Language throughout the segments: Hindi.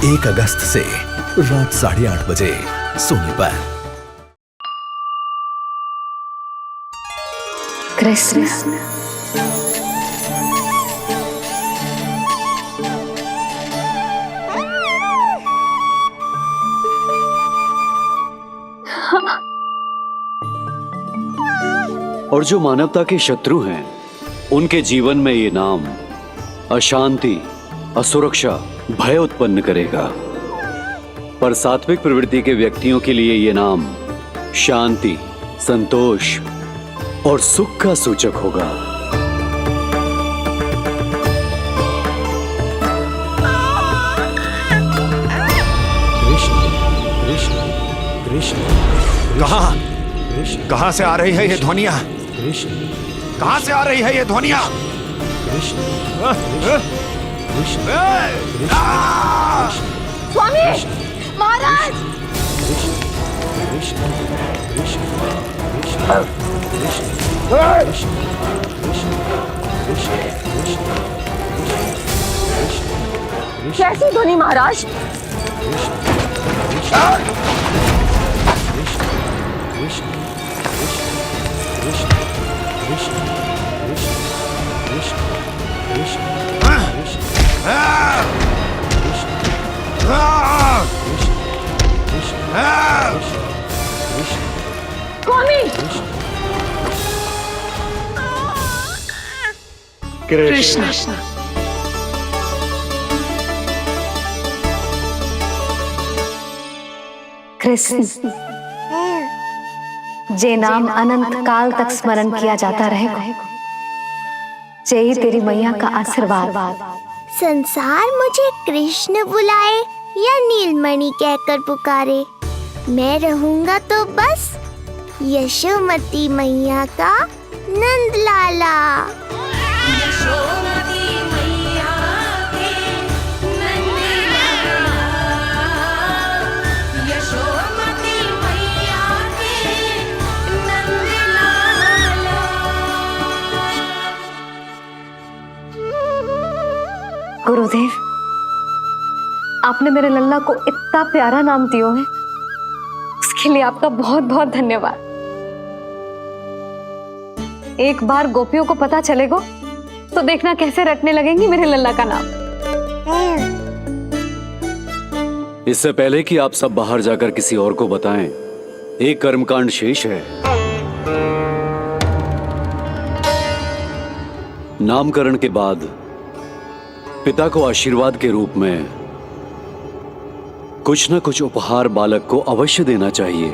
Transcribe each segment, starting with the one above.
1 अगस्त से रात 8:30 बजे सोनी पर। कृष्ण। और जो मानवता के शत्रु हैं, उनके जीवन में ये नाम अशांति, असुरक्षा, भय उत्पन्न करेगा। पर सात्विक प्रवृत्ति के व्यक्तियों के लिए ये नाम शांति, संतोष और सुख का सूचक होगा। कृष्ण कृष्ण कृष्ण। कहां से आ रही है ये ध्वनियां? कृष्ण कहां से आ रही है ये ध्वनियां? कृष्ण कृष्ण स्वामी महाराज। कृष्ण कृष्ण कृष्ण कैसी ध्वनि महाराज? स्वामी कृष्ण। कृष्ण, जे नाम अनंत काल तक स्मरण किया जाता रहेगा, जय तेरी मैया का आशीर्वाद। संसार मुझे कृष्ण बुलाए या नीलमणि कहकर पुकारे, मैं रहूंगा तो बस यशोमती मैया का नंद लाला। गुरुदेव, आपने मेरे लल्ला को इतना प्यारा नाम दिया है, उसके लिए आपका बहुत बहुत धन्यवाद। एक बार गोपियों को पता चलेगा तो देखना कैसे रटने लगेंगी मेरे लल्ला का नाम। इससे पहले कि आप सब बाहर जाकर किसी और को बताएं, एक कर्मकांड शेष है। नामकरण के बाद पिता को आशीर्वाद के रूप में कुछ न कुछ उपहार बालक को अवश्य देना चाहिए।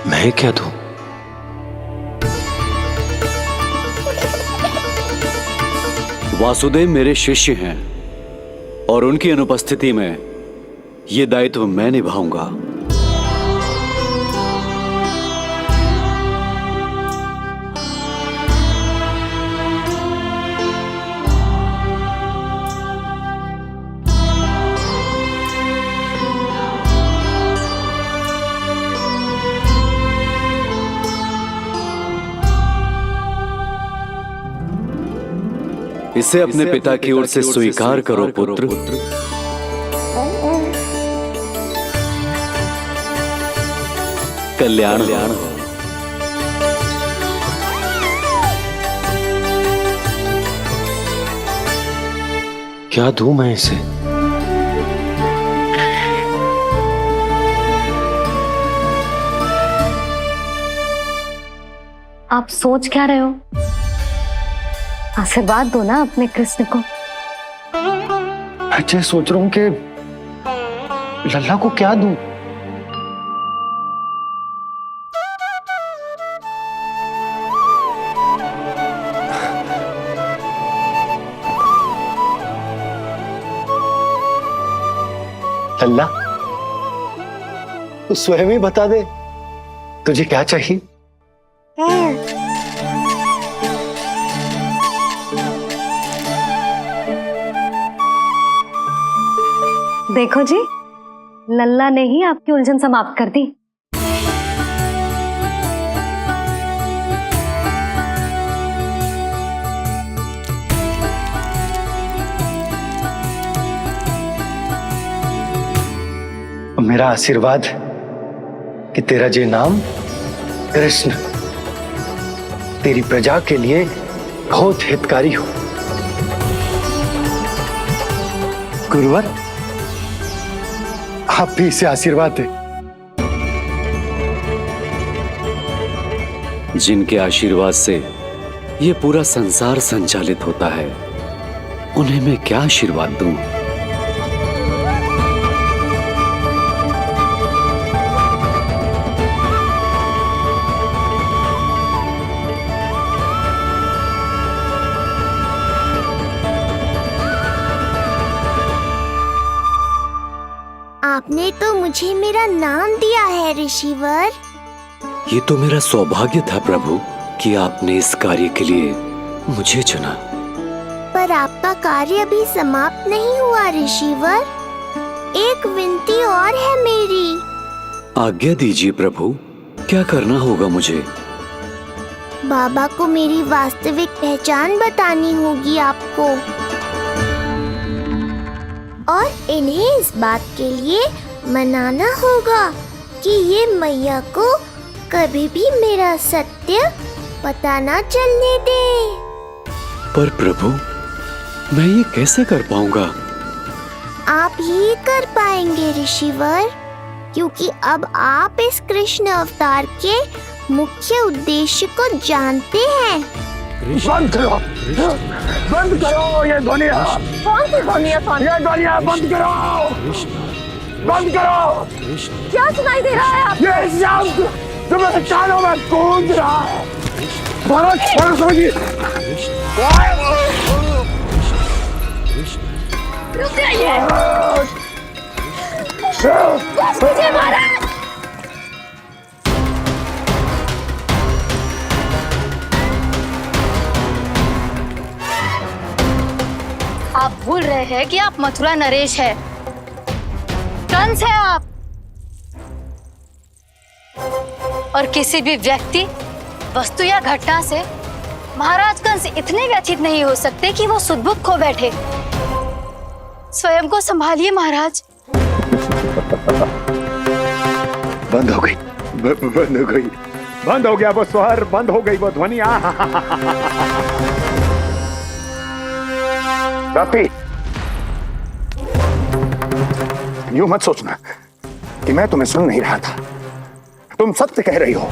मैं क्या दूं? वासुदेव मेरे शिष्य हैं और उनकी अनुपस्थिति में यह दायित्व मैं निभाऊंगा। इसे अपने पिता की ओर से स्वीकार करो पुत्र। कल्याण हो। क्या दूं मैं इसे? आप सोच क्या रहे हो? आशीर्वाद दो ना अपने कृष्ण को। अच्छा, सोच रहा हूं कि लल्ला को क्या दूं। लल्ला, तू स्वयं ही बता दे, तुझे क्या चाहिए? देखो जी, लल्ला ने ही आपकी उलझन समाप्त कर दी। मेरा आशीर्वाद कि तेरा ये नाम कृष्ण तेरी प्रजा के लिए बहुत हितकारी हो। गुरुवर, आप भी इसे आशीर्वाद दें। जिनके आशीर्वाद से ये पूरा संसार संचालित होता है, उन्हें मैं क्या आशीर्वाद दूं? आपने तो मुझे मेरा नाम दिया है ऋषिवर। ये तो मेरा सौभाग्य था प्रभु कि आपने इस कार्य के लिए मुझे चुना। पर आपका कार्य अभी समाप्त नहीं हुआ ऋषिवर। एक विनती और है मेरी। आज्ञा दीजिए प्रभु, क्या करना होगा मुझे? बाबा को मेरी वास्तविक पहचान बतानी होगी आपको, और इन्हें इस बात के लिए मनाना होगा कि ये मैया को कभी भी मेरा सत्य पता ना चलने दे। पर प्रभु, मैं ये कैसे कर पाऊंगा? आप ही कर पाएंगे ऋषिवर, क्योंकि अब आप इस कृष्ण अवतार के मुख्य उद्देश्य को जानते हैं। बंद करो, बंद करो ये ध्वनिया। कौन सी ध्वनिया? ये ध्वनिया बंद करो, बंद करो। क्या सुनाई दे रहा है आप? ये शब्द जो मेरे कानों में गूंज रहा है। भरत, भरत समझिए। रुक जाइए। मुझे मारा। आप भूल रहे हैं कि आप मथुरा नरेश है, कंस है आप। और किसी भी व्यक्ति, वस्तु या घटना से महाराज कंस इतने व्यथित नहीं हो सकते कि वो सुध-बुध खो बैठे। स्वयं को संभालिए महाराज। बंद हो गई, बंद हो गई, बंद हो गया वो स्वर, बंद हो गई वो ध्वनिया। रापी, यूं मत सोचना कि मैं तुम्हें सुन नहीं रहा था। तुम सत्य कह रही हो।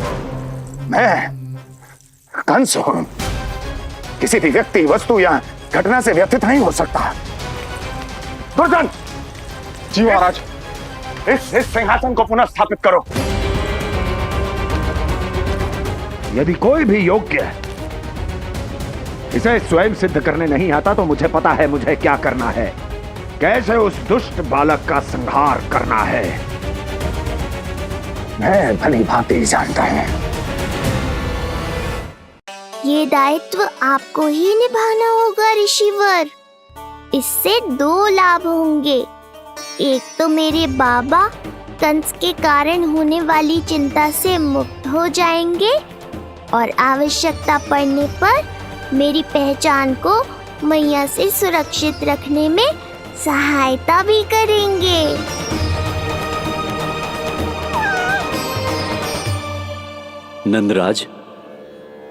मैं कंस हूं। किसी भी व्यक्ति, वस्तु या घटना से व्यथित नहीं हो सकता। दुर्जन! जी महाराज। इस सिंहासन को पुनः स्थापित करो। यदि कोई भी योग्य इसे स्वयं सिद्ध करने नहीं आता तो मुझे पता है मुझे क्या करना है, कैसे उस दुष्ट बालक का संहार करना है। मैं भली भांति जानता हूं। ये दायित्व आपको ही निभाना होगा ऋषिवर। इससे दो लाभ होंगे। एक तो मेरे बाबा कंस के कारण होने वाली चिंता से मुक्त हो जाएंगे, और आवश्यकता पड़ने पर मेरी पहचान को मैया से सुरक्षित रखने में सहायता भी करेंगे। नंदराज,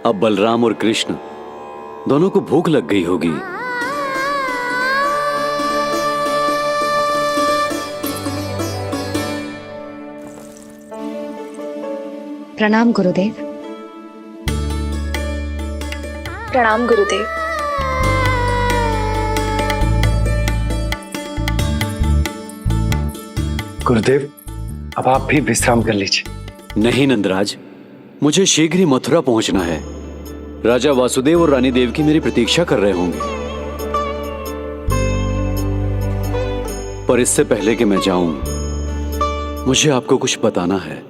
अब बलराम और कृष्ण दोनों को भूख लग गई होगी। प्रणाम गुरुदेव। प्रणाम गुरुदेव। गुरुदेव, अब आप भी विश्राम कर लीजिए। नहीं नंदराज, मुझे शीघ्र ही मथुरा पहुंचना है। राजा वासुदेव और रानी देवकी मेरी प्रतीक्षा कर रहे होंगे। पर इससे पहले कि मैं जाऊं, मुझे आपको कुछ बताना है।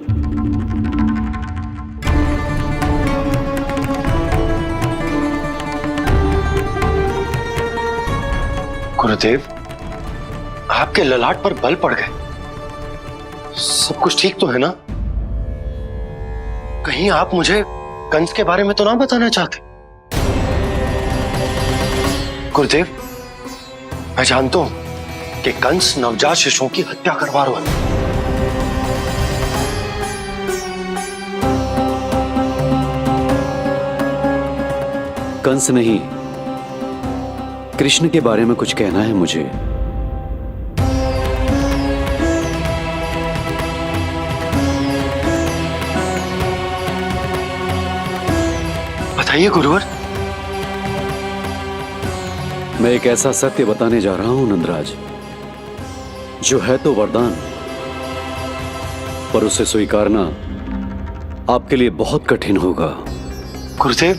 गुरुदेव, आपके ललाट पर बल पड़ गए। सब कुछ ठीक तो है ना? कहीं आप मुझे कंस के बारे में तो ना बताना चाहते? गुरुदेव, मैं जानता हूं कि कंस नवजात शिशुओं की हत्या करवा रहा है। कंस नहीं, कृष्ण के बारे में कुछ कहना है मुझे। बताइए गुरुवर। मैं एक ऐसा सत्य बताने जा रहा हूं नंदराज, जो है तो वरदान, पर उसे स्वीकारना आपके लिए बहुत कठिन होगा। गुरुदेव,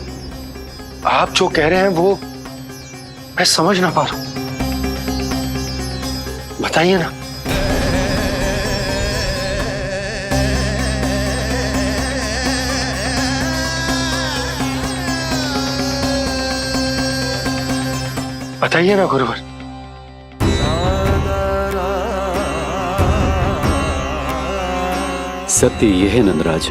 आप जो कह रहे हैं वो मैं समझ ना पा रहा हूं। बताइए ना। बताइए ना गुरुवर। सत्य यह है नंदराज,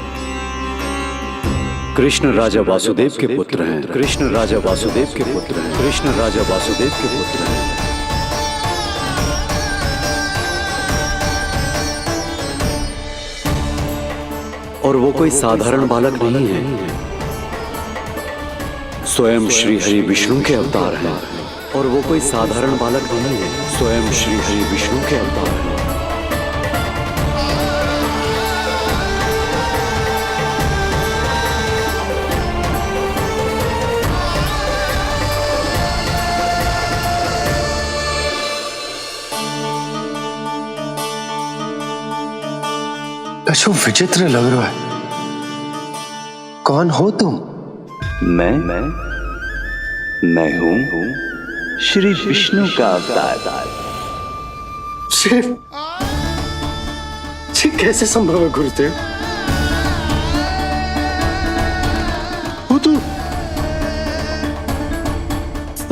कृष्ण राजा वासुदेव के पुत्र हैं। कृष्ण राजा वासुदेव के पुत्र हैं। कृष्ण राजा वासुदेव के पुत्र हैं। और वो कोई साधारण बालक नहीं है, स्वयं श्री हरि विष्णु के अवतार हैं। और वो कोई साधारण बालक नहीं है, स्वयं श्री हरि विष्णु के अवतार हैं। जो विचित्र लग रहा है। कौन हो तुम? मैं हूं श्री विष्णु का अवतार। जी कैसे संभव है गुरुदेव? वो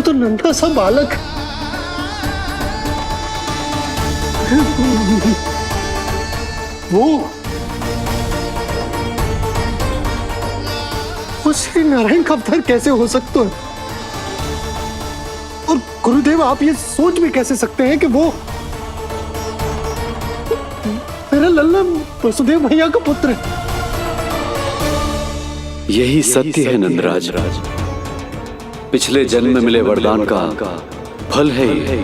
तो नन्हा सा बालक। वो श्री नारायण का अवतार कैसे हो सकता है? और गुरुदेव, आप ये सोच भी कैसे सकते हैं कि वो मेरा लल्ला वसुदेव भैया का पुत्र है? यही सत्य है नंदराज, पिछले जन्म में मिले वरदान का फल है ये।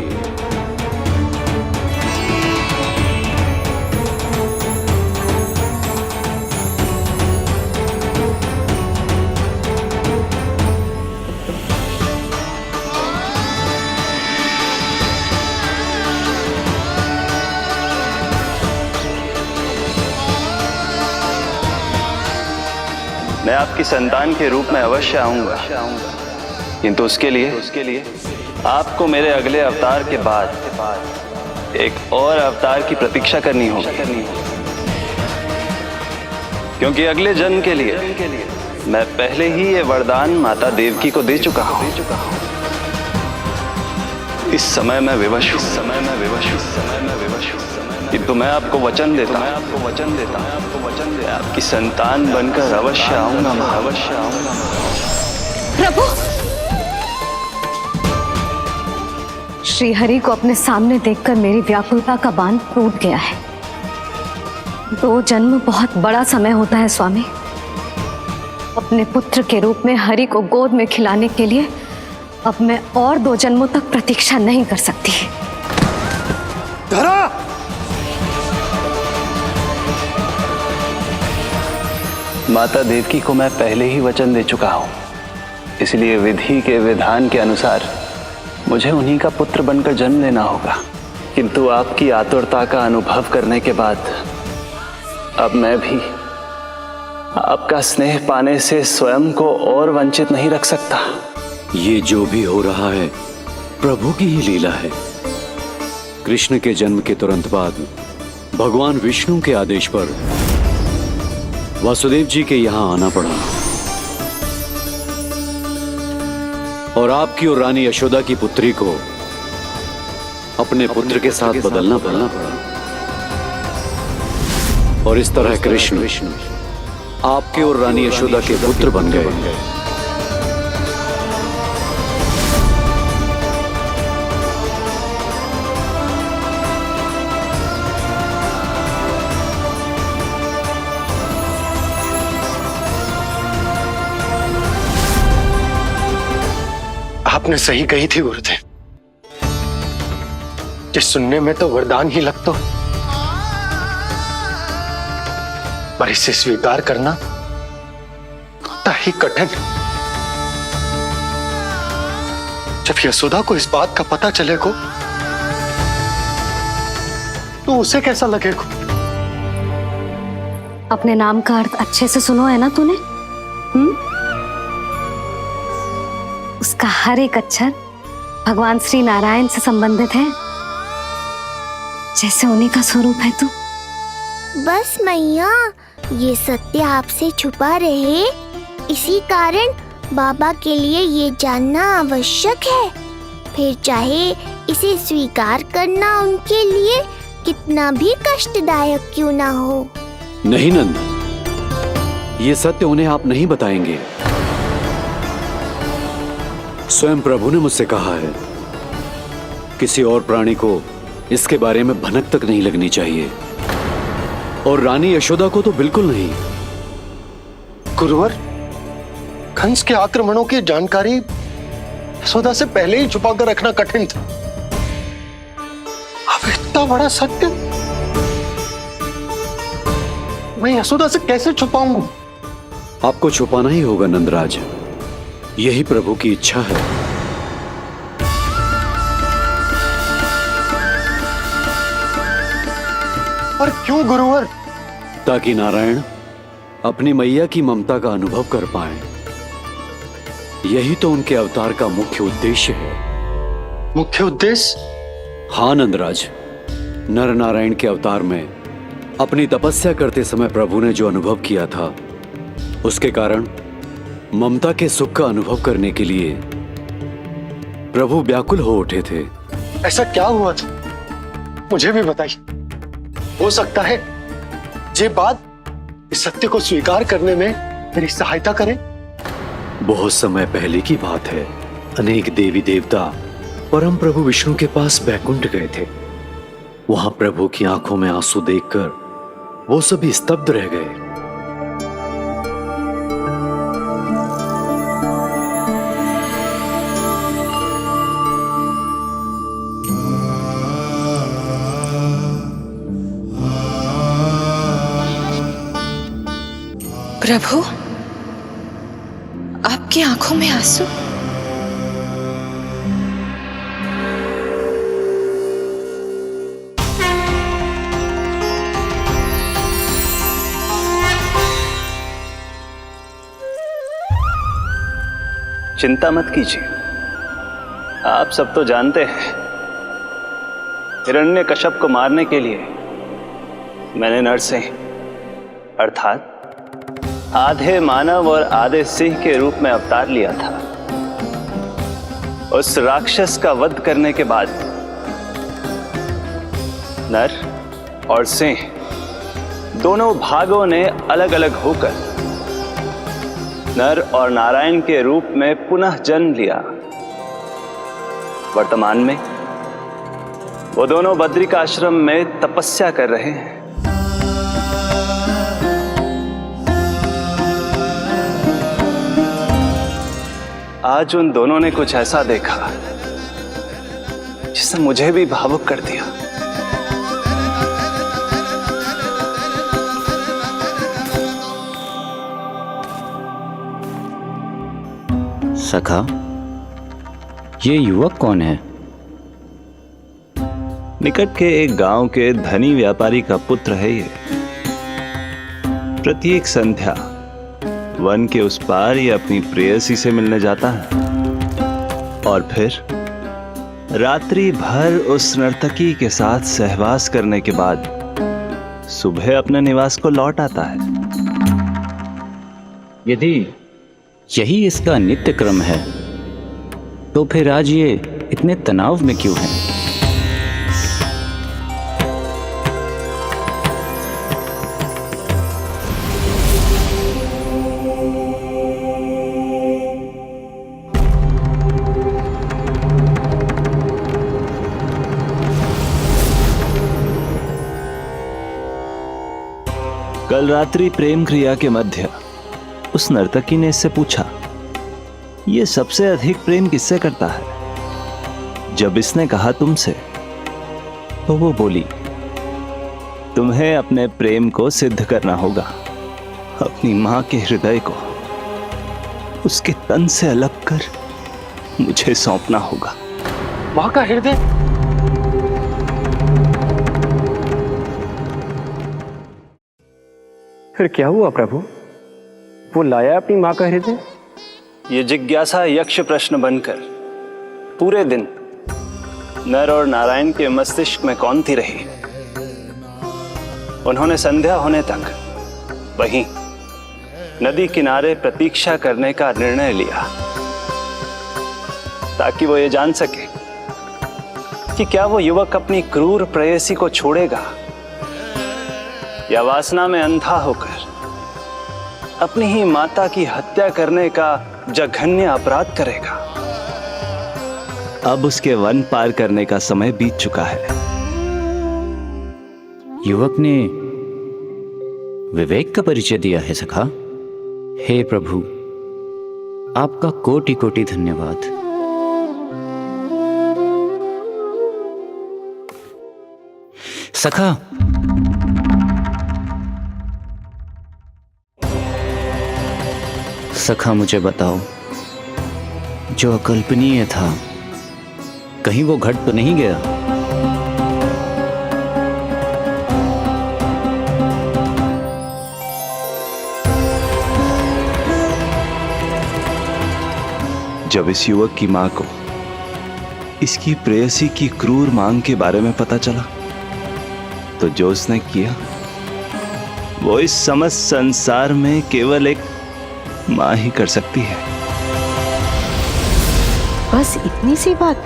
मैं आपकी संतान के रूप में अवश्य आऊंगा, किंतु उसके लिए आपको मेरे अगले अवतार के बाद एक और अवतार की प्रतीक्षा करनी होगी, क्योंकि अगले जन्म के लिए मैं पहले ही ये वरदान माता देवकी को दे चुका हूं। इस समय मैं विवश हूं, किंतु मैं आपको वचन देता हूं, आपकी संतान बनकर अवश्य आऊंगा, अवश्य आऊंगा। प्रभु, श्रीहरि को अपने सामने देखकर मेरी व्याकुलता का बांध टूट गया है। 2 जन्म बहुत बड़ा समय होता है स्वामी। अपने पुत्र के रूप में हरि को गोद में खिलाने के लिए अब मैं और 2 जन्मों तक प्रतीक्षा नहीं कर सकती। धरा! माता देवकी को मैं पहले ही वचन दे चुका हूं, इसलिए विधि के विधान के अनुसार मुझे उन्हीं का पुत्र बनकर जन्म लेना होगा। किंतु आपकी आतुरता का अनुभव करने के बाद अब मैं भी आपका स्नेह पाने से स्वयं को और वंचित नहीं रख सकता। ये जो भी हो रहा है प्रभु की ही लीला है। कृष्ण के जन्म के तुरंत बाद भगवान विष्णु के आदेश पर वासुदेव जी के यहां आना पड़ा और आपकी और रानी यशोदा की पुत्री को अपने पुत्र के साथ बदलना पड़ा और इस तरह कृष्ण आपके और रानी यशोदा के पुत्र बन गए। आपने सही कही थी गुरुदेव, कि सुनने में तो वरदान ही लगता, पर इसे स्वीकार करना उतना ही कठिन। जब यशोदा को इस बात का पता चलेगा तो उसे कैसा लगेगा? अपने नाम का अर्थ अच्छे से सुनो है ना तूने? उसका हर एक अक्षर भगवान श्री नारायण से संबंधित है, जैसे उन्हीं का स्वरूप है तू। बस मैया, ये सत्य आपसे छुपा रहे, इसी कारण बाबा के लिए ये जानना आवश्यक है। फिर चाहे इसे स्वीकार करना उनके लिए कितना भी कष्टदायक क्यों ना हो। नहीं नंद, ये सत्य उन्हें आप नहीं बताएंगे। स्वयं प्रभु ने मुझसे कहा है, किसी और प्राणी को इसके बारे में भनक तक नहीं लगनी चाहिए, और रानी यशोदा को तो बिल्कुल नहीं। गुरुवर, कंस के आक्रमणों की जानकारी यशोदा से पहले ही छुपाकर रखना कठिन था। अब इतना बड़ा सत्य मैं यशोदा से कैसे छुपाऊंगा? आपको छुपाना ही होगा नंदराज, यही प्रभु की इच्छा है। पर क्यों गुरुवर? ताकि नारायण अपनी मैया की ममता का अनुभव कर पाए। यही तो उनके अवतार का मुख्य उद्देश्य है। मुख्य उद्देश्य? हाँ नंदराज, नर नारायण के अवतार में अपनी तपस्या करते समय प्रभु ने जो अनुभव किया था, उसके कारण ममता के सुख का अनुभव करने के लिए प्रभु व्याकुल हो उठे थे। ऐसा क्या हुआ था, मुझे भी बताइए। हो सकता है ये बात इस सत्य को स्वीकार करने में मेरी सहायता करे। बहुत समय पहले की बात है। अनेक देवी देवता परम प्रभु विष्णु के पास बैकुंठ गए थे। वहां प्रभु की आंखों में आंसू देखकर वो सभी स्तब्ध रह गए। प्रभु, आपकी आंखों में आंसू? चिंता मत कीजिए, आप सब तो जानते हैं, हिरण्यकश्यप को मारने के लिए मैंने नरसिंह अर्थात आधे मानव और आधे सिंह के रूप में अवतार लिया था। उस राक्षस का वध करने के बाद नर और सिंह दोनों भागों ने अलग अलग होकर नर और नारायण के रूप में पुनः जन्म लिया। वर्तमान में वो दोनों बद्रिकाश्रम में तपस्या कर रहे हैं। आज उन दोनों ने कुछ ऐसा देखा जिसने मुझे भी भावुक कर दिया। सखा, ये युवक कौन है? निकट के एक गांव के धनी व्यापारी का पुत्र है ये। प्रत्येक संध्या वन के उस पार ये अपनी प्रेयसी से मिलने जाता है और फिर रात्रि भर उस नर्तकी के साथ सहवास करने के बाद सुबह अपने निवास को लौट आता है। यदि यही इसका नित्य क्रम है तो फिर आज ये इतने तनाव में क्यों है? कल रात्रि प्रेम क्रिया के मध्य उस नर्तकी ने इससे पूछा, यह सबसे अधिक प्रेम किससे करता है? जब इसने कहा तुमसे, तो वो बोली, तुम्हें अपने प्रेम को सिद्ध करना होगा। अपनी मां के हृदय को उसके तन से अलग कर मुझे सौंपना होगा। मां का हृदय? फिर क्या हुआ प्रभु? वो लाया अपनी मां का हृदय? ये जिज्ञासा यक्ष प्रश्न बनकर पूरे दिन नर और नारायण के मस्तिष्क में कौंधती रही। उन्होंने संध्या होने तक वहीं नदी किनारे प्रतीक्षा करने का निर्णय लिया, ताकि वो ये जान सके कि क्या वो युवक अपनी क्रूर प्रेयसी को छोड़ेगा या वासना में अंधा होकर अपनी ही माता की हत्या करने का जघन्य अपराध करेगा। अब उसके वन पार करने का समय बीत चुका है। युवक ने विवेक का परिचय दिया है सखा। हे प्रभु, आपका कोटि कोटि धन्यवाद। सखा, सखा मुझे बताओ, जो अकल्पनीय था कहीं वो घट तो नहीं गया? जब इस युवक की मां को इसकी प्रेयसी की क्रूर मांग के बारे में पता चला, तो जो उसने किया वो इस समस्त संसार में केवल एक मां ही कर सकती है। बस इतनी सी बात?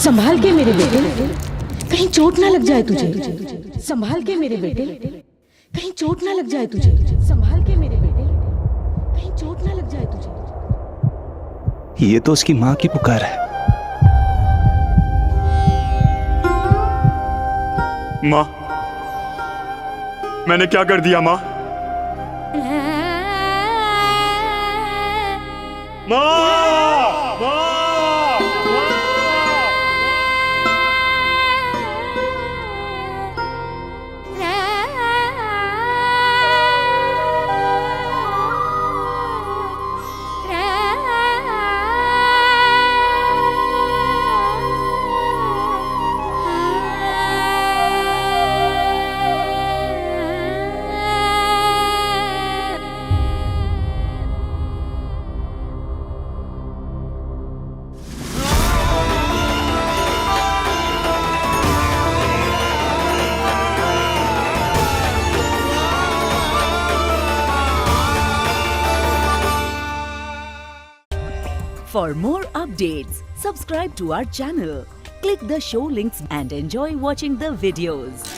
संभाल के मेरे बेटे, कहीं चोट ना लग जाए तुझे। संभाल के मेरे बेटे, कहीं चोट ना लग जाए तुझे। संभाल के मेरे बेटे, कहीं चोट ना लग जाए तुझे। ये तो उसकी मां की पुकार है। मां, मैंने क्या कर दिया मां? मां! For more updates, subscribe to our channel, click the show links and enjoy watching the videos.